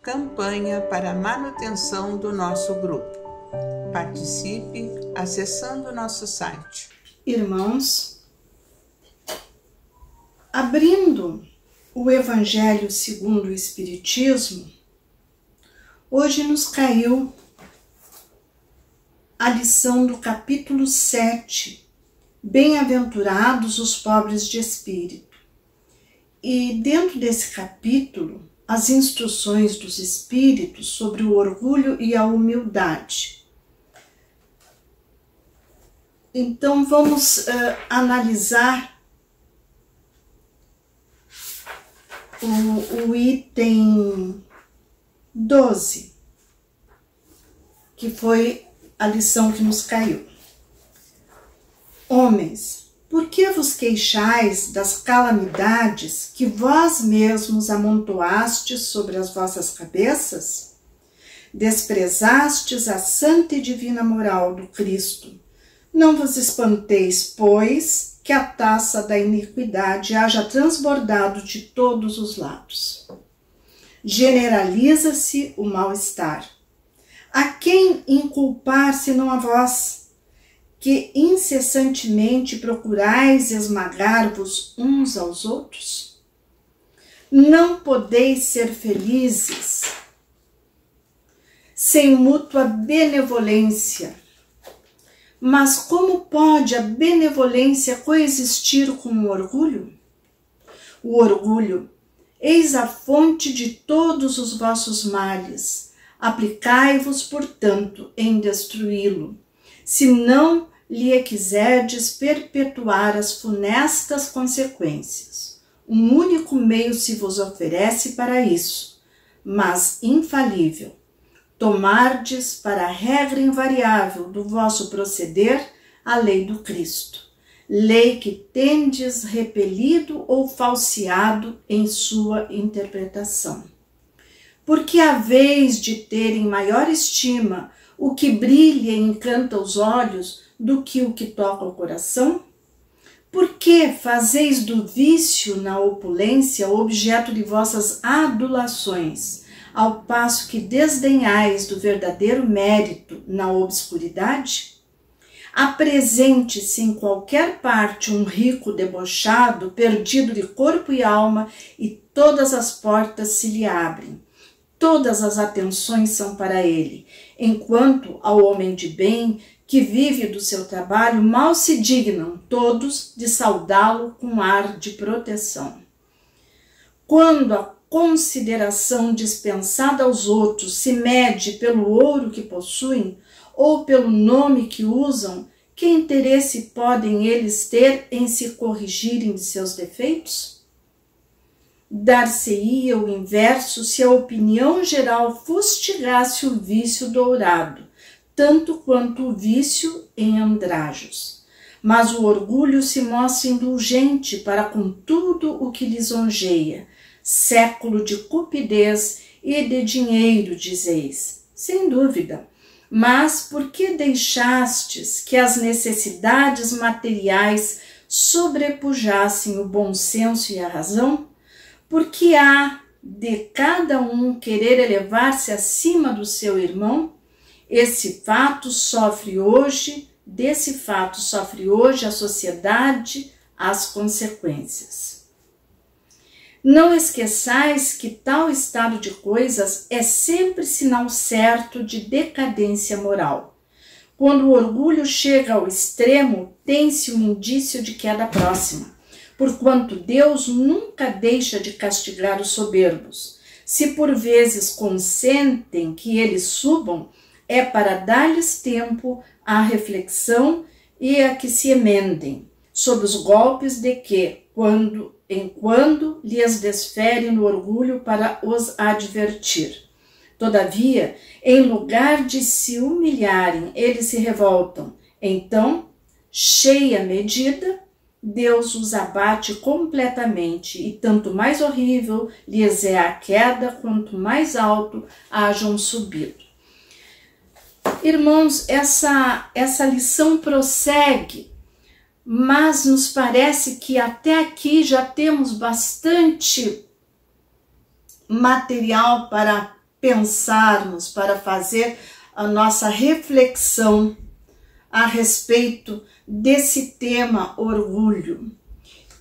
campanha para a manutenção do nosso grupo. Participe acessando o nosso site. Irmãos, abrindo o Evangelho segundo o Espiritismo, hoje nos caiu a lição do capítulo 7, Bem-aventurados os pobres de espírito. E dentro desse capítulo, as instruções dos espíritos sobre o orgulho e a humildade. Então vamos analisar o item 12, que foi a lição que nos caiu. Homens, por que vos queixais das calamidades que vós mesmos amontoastes sobre as vossas cabeças? Desprezastes a santa e divina moral do Cristo. Não vos espanteis, pois, que a taça da iniquidade haja transbordado de todos os lados. Generaliza-se o mal-estar. A quem inculpar senão a vós, que incessantemente procurais esmagar-vos uns aos outros? Não podeis ser felizes sem mútua benevolência. Mas como pode a benevolência coexistir com o orgulho? O orgulho, eis a fonte de todos os vossos males. Aplicai-vos, portanto, em destruí-lo, se não lhe quiserdes perpetuar as funestas consequências. Um único meio se vos oferece para isso, mas infalível. Tomardes para a regra invariável do vosso proceder a lei do Cristo, lei que tendes repelido ou falseado em sua interpretação. Porque haveis de ter em maior estima o que brilha e encanta os olhos do que o que toca o coração? Por que fazeis do vício na opulência objeto de vossas adulações, ao passo que desdenhais do verdadeiro mérito na obscuridade? Apresente-se em qualquer parte um rico debochado, perdido de corpo e alma, e todas as portas se lhe abrem. Todas as atenções são para ele, enquanto ao homem de bem, que vive do seu trabalho, mal se dignam todos de saudá-lo com ar de proteção. Quando a consideração dispensada aos outros se mede pelo ouro que possuem ou pelo nome que usam, que interesse podem eles ter em se corrigirem de seus defeitos? Dar-se-ia o inverso se a opinião geral fustigasse o vício dourado, tanto quanto o vício em andrajos. Mas o orgulho se mostra indulgente para com tudo o que lisonjeia. Século de cupidez e de dinheiro, dizeis. Sem dúvida. Mas por que deixastes que as necessidades materiais sobrepujassem o bom senso e a razão? Porque há de cada um querer elevar-se acima do seu irmão? Desse fato sofre hoje a sociedade as consequências. Não esqueçais que tal estado de coisas é sempre sinal certo de decadência moral. Quando o orgulho chega ao extremo, tem-se um indício de queda próxima. Porquanto Deus nunca deixa de castigar os soberbos. Se por vezes consentem que eles subam, é para dar-lhes tempo à reflexão e a que se emendem, sob os golpes de que, quando em quando, lhes desferem no orgulho para os advertir. Todavia, em lugar de se humilharem, eles se revoltam. Então, cheia medida, Deus os abate completamente, e tanto mais horrível lhes é a queda, quanto mais alto hajam subido. Irmãos, essa lição prossegue, mas nos parece que até aqui já temos bastante material para pensarmos, para fazer a nossa reflexão a respeito desse tema orgulho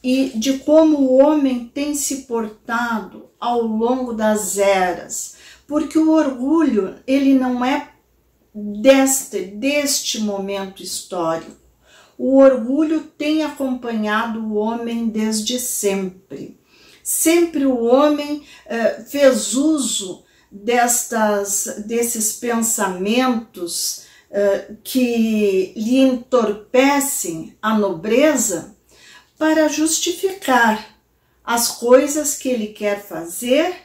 e de como o homem tem se portado ao longo das eras, porque o orgulho ele não é deste momento histórico. O orgulho tem acompanhado o homem desde sempre. Sempre o homem fez uso desses pensamentos que lhe entorpecem a nobreza para justificar as coisas que ele quer fazer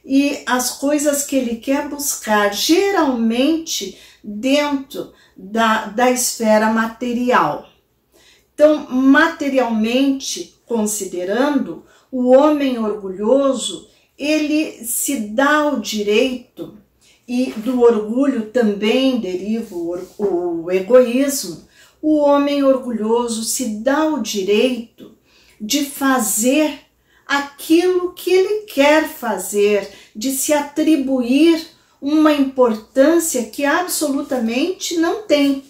e as coisas que ele quer buscar, geralmente dentro da esfera material. Então, materialmente considerando, o homem orgulhoso, ele se dá o direito, e do orgulho também deriva o egoísmo, o homem orgulhoso se dá o direito de fazer aquilo que ele quer fazer, de se atribuir uma importância que absolutamente não tem.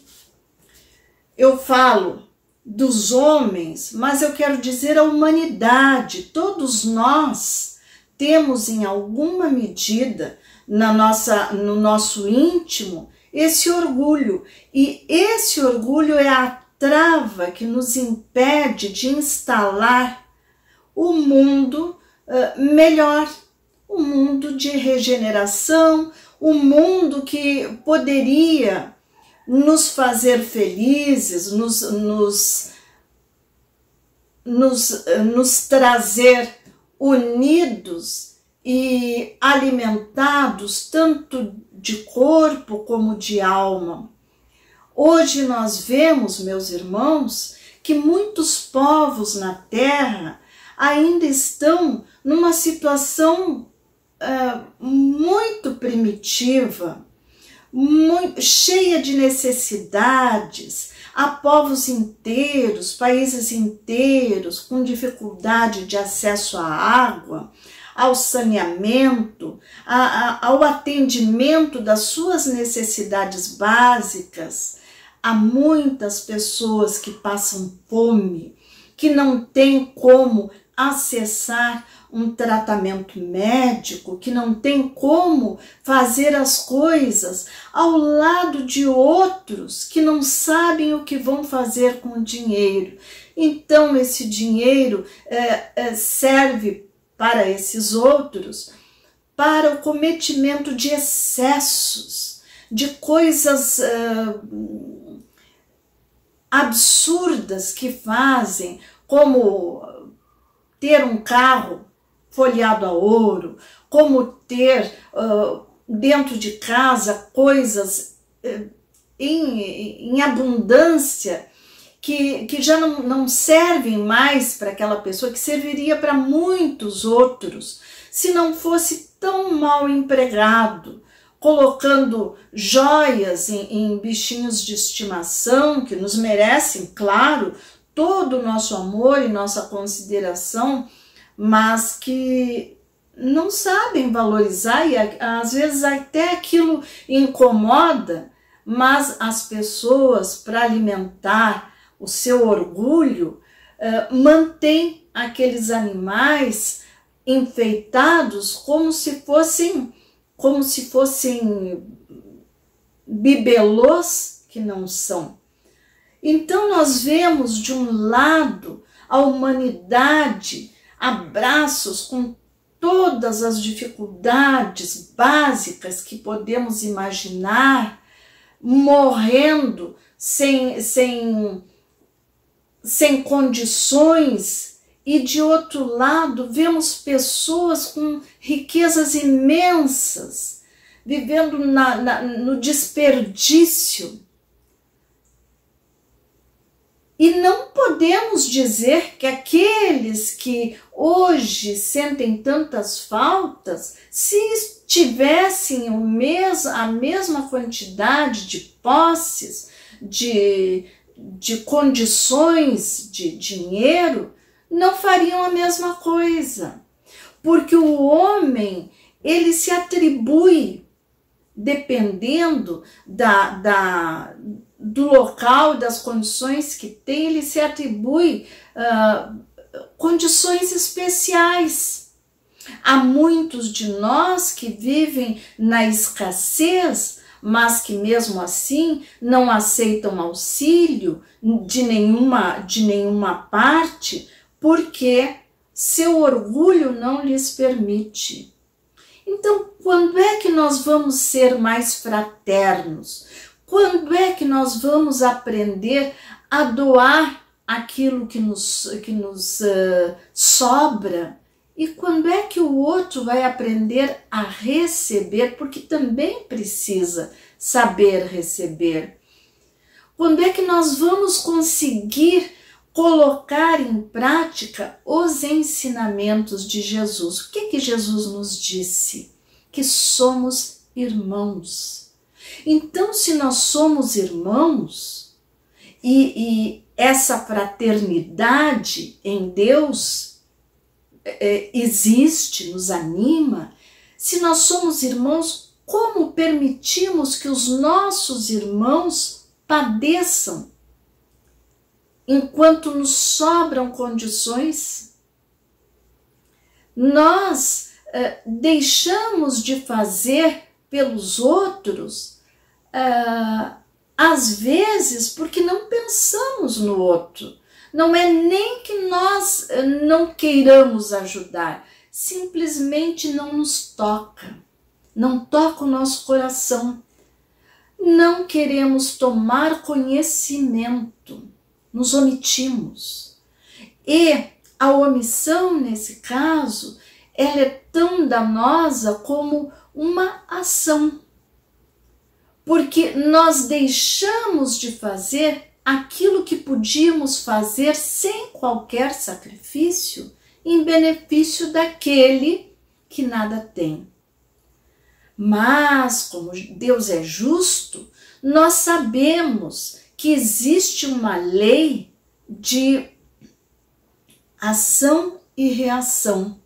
Eu falo dos homens, mas eu quero dizer a humanidade. Todos nós temos em alguma medida no nosso íntimo esse orgulho, e esse orgulho é a trava que nos impede de instalar o mundo melhor, o mundo de regeneração, o mundo que poderia nos fazer felizes, nos trazer unidos e alimentados tanto de corpo como de alma. Hoje nós vemos, meus irmãos, que muitos povos na Terra ainda estão numa situação muito primitiva, cheia de necessidades. Há povos inteiros, países inteiros com dificuldade de acesso à água, ao saneamento, ao atendimento das suas necessidades básicas. Há muitas pessoas que passam fome, que não têm como acessar um tratamento médico, que não tem como fazer as coisas ao lado de outros que não sabem o que vão fazer com o dinheiro. Então esse dinheiro serve para esses outros para o cometimento de excessos, de coisas absurdas que fazem, como ter um carro folheado a ouro, como ter dentro de casa coisas em abundância que já não servem mais para aquela pessoa, que serviria para muitos outros, se não fosse tão mal empregado, colocando joias em bichinhos de estimação, que nos merecem, claro, todo o nosso amor e nossa consideração, mas que não sabem valorizar, e às vezes até aquilo incomoda, mas as pessoas, para alimentar o seu orgulho, mantêm aqueles animais enfeitados como se fossem bibelôs que não são. Então nós vemos de um lado a humanidade a braços com todas as dificuldades básicas que podemos imaginar, morrendo sem condições, e de outro lado vemos pessoas com riquezas imensas, vivendo no desperdício. E não podemos dizer que aqueles que hoje sentem tantas faltas, se tivessem a mesma quantidade de posses, de condições de dinheiro, não fariam a mesma coisa. Porque o homem, ele se atribui, dependendo do local, das condições que tem, ele se atribui condições especiais. Há muitos de nós que vivem na escassez, mas que mesmo assim não aceitam auxílio de nenhuma parte, porque seu orgulho não lhes permite. Então, quando é que nós vamos ser mais fraternos? Quando é que nós vamos aprender a doar aquilo que nos sobra? E quando é que o outro vai aprender a receber? Porque também precisa saber receber. Quando é que nós vamos conseguir colocar em prática os ensinamentos de Jesus? O que Jesus nos disse? Que somos irmãos. Então, se nós somos irmãos e essa fraternidade em Deus existe, nos anima, se nós somos irmãos, como permitimos que os nossos irmãos padeçam enquanto nos sobram condições? Nós deixamos de fazer pelos outros, às vezes porque não pensamos no outro. Não é nem que nós não queiramos ajudar, simplesmente não nos toca, não toca o nosso coração. Não queremos tomar conhecimento, nos omitimos. E a omissão, nesse caso, ela é tão danosa como uma ação, porque nós deixamos de fazer aquilo que podíamos fazer sem qualquer sacrifício, em benefício daquele que nada tem. Mas, como Deus é justo, nós sabemos que existe uma lei de ação e reação.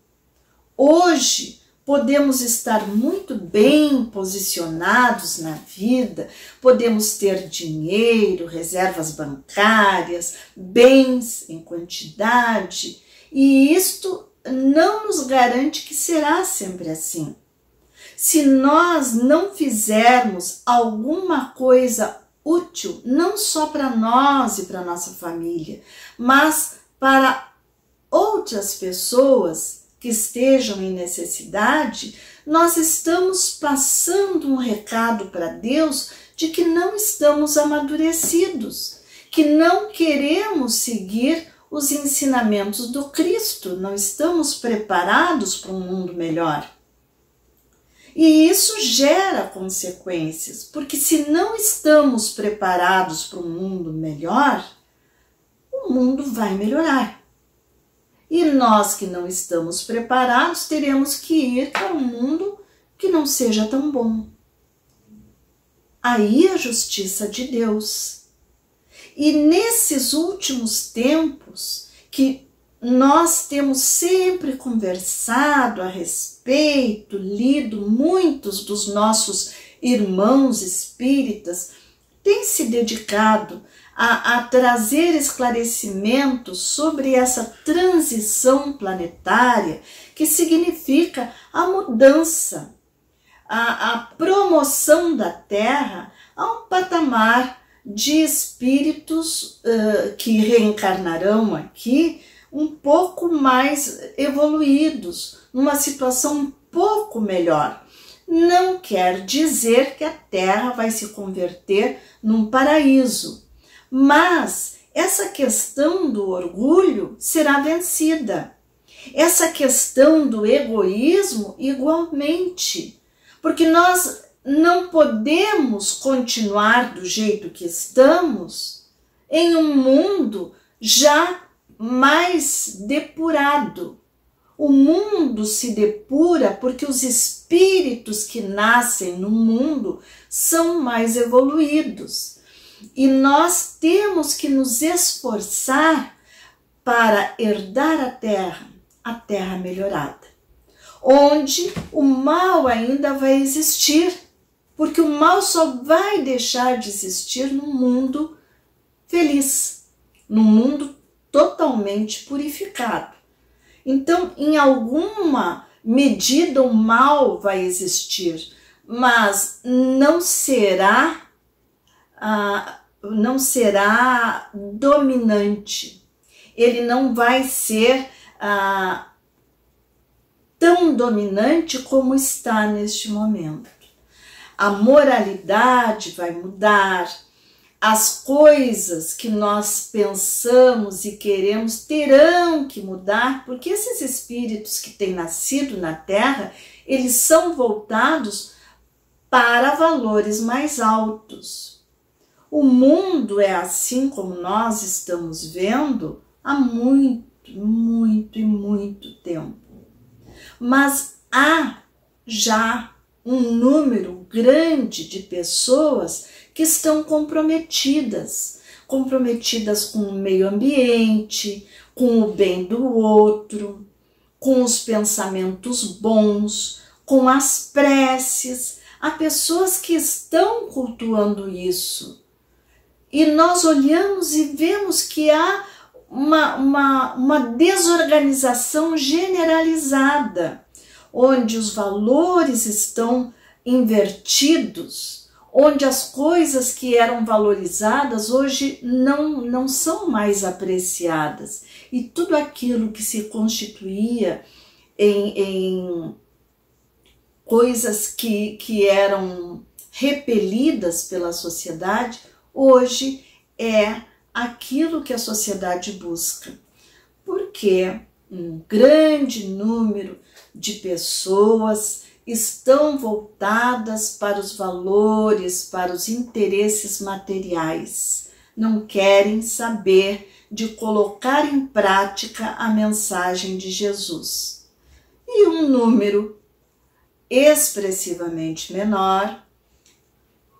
Hoje, podemos estar muito bem posicionados na vida, podemos ter dinheiro, reservas bancárias, bens em quantidade, e isto não nos garante que será sempre assim. Se nós não fizermos alguma coisa útil, não só para nós e para nossa família, mas para outras pessoas que estejam em necessidade, nós estamos passando um recado para Deus de que não estamos amadurecidos, que não queremos seguir os ensinamentos do Cristo, não estamos preparados para um mundo melhor. E isso gera consequências, porque se não estamos preparados para um mundo melhor, o mundo vai melhorar. E nós que não estamos preparados, teremos que ir para um mundo que não seja tão bom. Aí a justiça de Deus. E nesses últimos tempos que nós temos sempre conversado a respeito, lido, muitos dos nossos irmãos espíritas têm se dedicado a trazer esclarecimentos sobre essa transição planetária que significa a mudança, a promoção da Terra a um patamar de espíritos que reencarnarão aqui um pouco mais evoluídos, numa situação um pouco melhor. Não quer dizer que a Terra vai se converter num paraíso, mas essa questão do orgulho será vencida. Essa questão do egoísmo igualmente, porque nós não podemos continuar do jeito que estamos em um mundo já mais depurado. O mundo se depura porque os espíritos que nascem no mundo são mais evoluídos. E nós temos que nos esforçar para herdar a terra melhorada. onde o mal ainda vai existir, porque o mal só vai deixar de existir num mundo feliz, num mundo totalmente purificado. Então, em alguma medida, o mal vai existir, mas não será dominante. Ele não vai ser tão dominante como está neste momento. A moralidade vai mudar, as coisas que nós pensamos e queremos terão que mudar, porque esses espíritos que têm nascido na Terra, eles são voltados para valores mais altos. O mundo é assim como nós estamos vendo há muito tempo. Mas há já um número grande de pessoas que estão comprometidas com o meio ambiente, com o bem do outro, com os pensamentos bons, com as preces. Há pessoas que estão cultuando isso. E nós olhamos e vemos que há uma desorganização generalizada, onde os valores estão invertidos, onde as coisas que eram valorizadas hoje não são mais apreciadas. E tudo aquilo que se constituía em coisas que eram repelidas pela sociedade, hoje é aquilo que a sociedade busca. Porque um grande número de pessoas estão voltadas para os valores, para os interesses materiais. Não querem saber de colocar em prática a mensagem de Jesus. E um número expressivamente menor,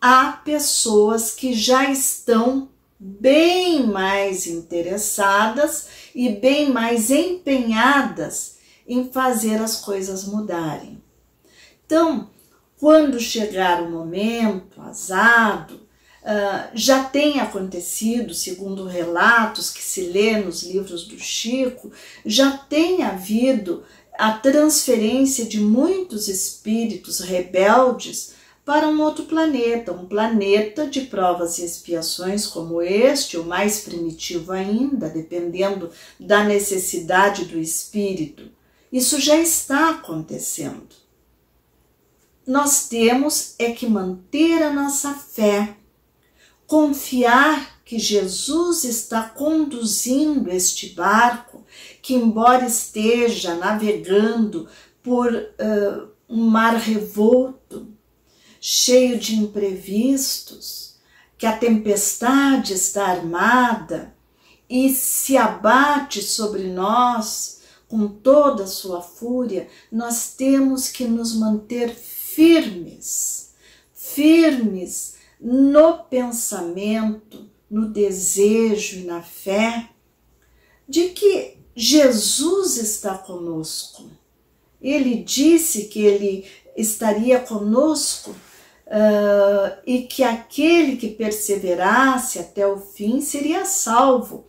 há pessoas que já estão bem mais interessadas e bem mais empenhadas em fazer as coisas mudarem. Então, quando chegar o momento azado, já tem acontecido, segundo relatos que se lê nos livros do Chico, já tem havido a transferência de muitos espíritos rebeldes para um outro planeta, um planeta de provas e expiações como este, o mais primitivo ainda, dependendo da necessidade do espírito. Isso já está acontecendo. Nós temos é que manter a nossa fé, confiar que Jesus está conduzindo este barco, que embora esteja navegando por um mar revolto, cheio de imprevistos, que a tempestade está armada e se abate sobre nós com toda a sua fúria, nós temos que nos manter firmes no pensamento, no desejo e na fé de que Jesus está conosco. Ele disse que ele estaria conosco e que aquele que perseverasse até o fim seria salvo.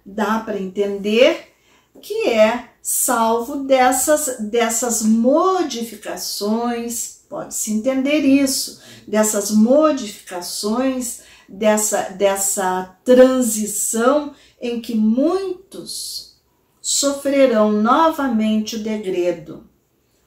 Dá para entender que é salvo dessas modificações, pode-se entender isso, dessas modificações, dessa transição em que muitos sofrerão novamente o degredo.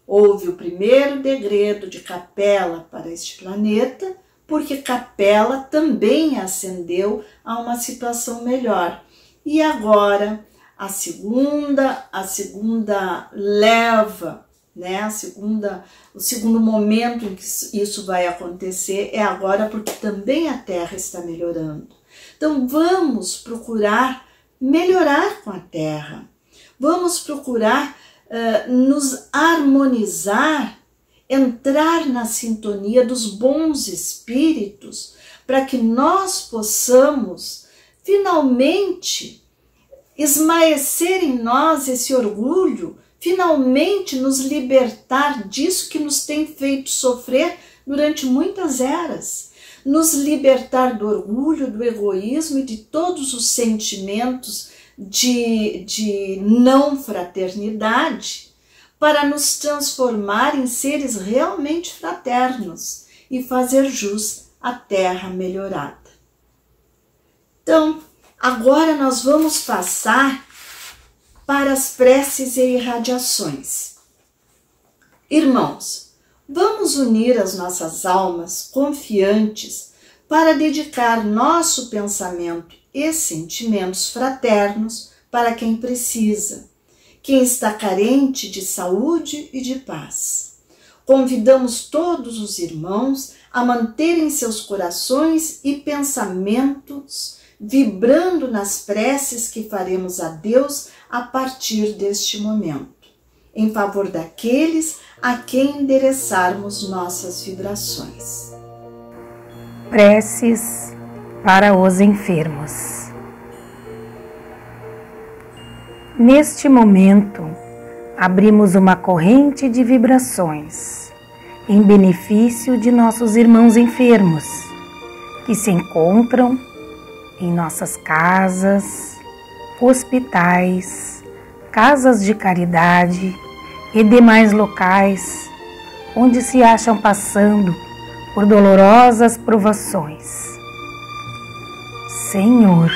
Houve o primeiro degredo de Capela para este planeta, porque Capela também ascendeu a uma situação melhor. E agora a segunda leva, né? O segundo momento em que isso vai acontecer é agora, porque também a Terra está melhorando. Então vamos procurar melhorar com a Terra, vamos procurar nos harmonizar, entrar na sintonia dos bons espíritos, para que nós possamos finalmente esmaecer em nós esse orgulho, finalmente nos libertar disso que nos tem feito sofrer durante muitas eras, nos libertar do orgulho, do egoísmo e de todos os sentimentos de não fraternidade, para nos transformar em seres realmente fraternos e fazer jus à terra melhorada. Então, agora nós vamos passar para as preces e irradiações. Irmãos, vamos unir as nossas almas confiantes para dedicar nosso pensamento e sentimentos fraternos para quem precisa, quem está carente de saúde e de paz. Convidamos todos os irmãos a manterem seus corações e pensamentos vibrando nas preces que faremos a Deus a partir deste momento, em favor daqueles a quem endereçarmos nossas vibrações. Preces para os enfermos. Neste momento, abrimos uma corrente de vibrações em benefício de nossos irmãos enfermos que se encontram em nossas casas, hospitais, casas de caridade e demais locais onde se acham passando por dolorosas provações. Senhor,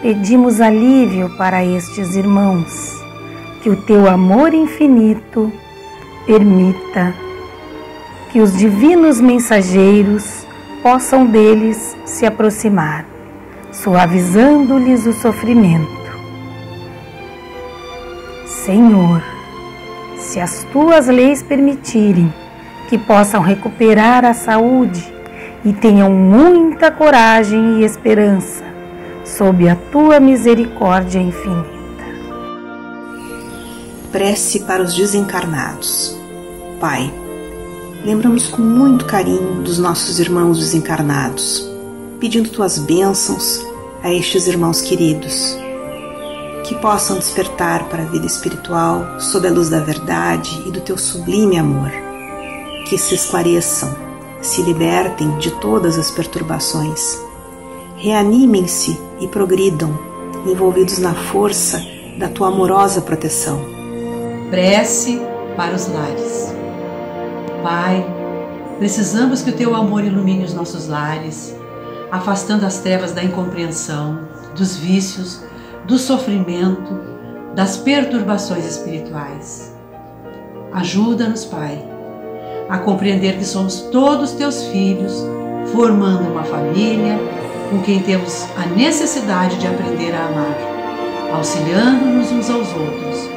pedimos alívio para estes irmãos, que o teu amor infinito permita que os divinos mensageiros possam deles se aproximar, suavizando-lhes o sofrimento. Senhor, se as tuas leis permitirem que possam recuperar a saúde e tenham muita coragem e esperança sob a tua misericórdia infinita. Prece para os desencarnados. Pai, lembramos com muito carinho dos nossos irmãos desencarnados, pedindo tuas bênçãos a estes irmãos queridos, que possam despertar para a vida espiritual sob a luz da verdade e do teu sublime amor, que se esclareçam, se libertem de todas as perturbações, reanimem-se e progridam, envolvidos na força da tua amorosa proteção. Prece para os lares. Pai, precisamos que o teu amor ilumine os nossos lares, afastando as trevas da incompreensão, dos vícios, do sofrimento, das perturbações espirituais. Ajuda-nos, Pai, a compreender que somos todos teus filhos, formando uma família com quem temos a necessidade de aprender a amar, auxiliando-nos uns aos outros,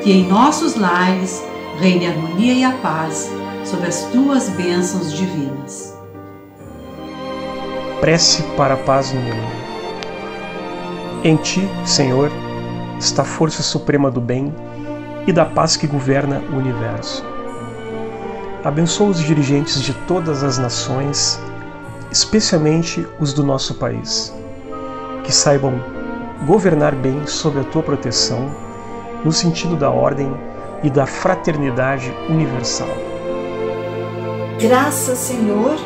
que em nossos lares reine a harmonia e a paz sob as tuas bênçãos divinas. Prece para a paz no mundo. Em ti, Senhor, está a força suprema do bem e da paz que governa o universo. Abençoa os dirigentes de todas as nações, especialmente os do nosso país, que saibam governar bem sob a tua proteção, no sentido da ordem e da fraternidade universal. Graças, Senhor,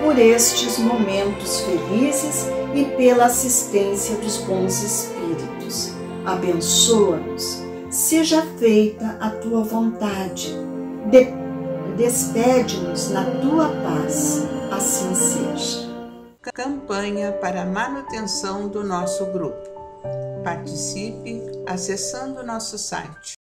por estes momentos felizes e pela assistência dos bons espíritos. Abençoa-nos, seja feita a tua vontade. Despede-nos na tua paz, assim seja. Campanha para a manutenção do nosso grupo. Participe acessando nosso site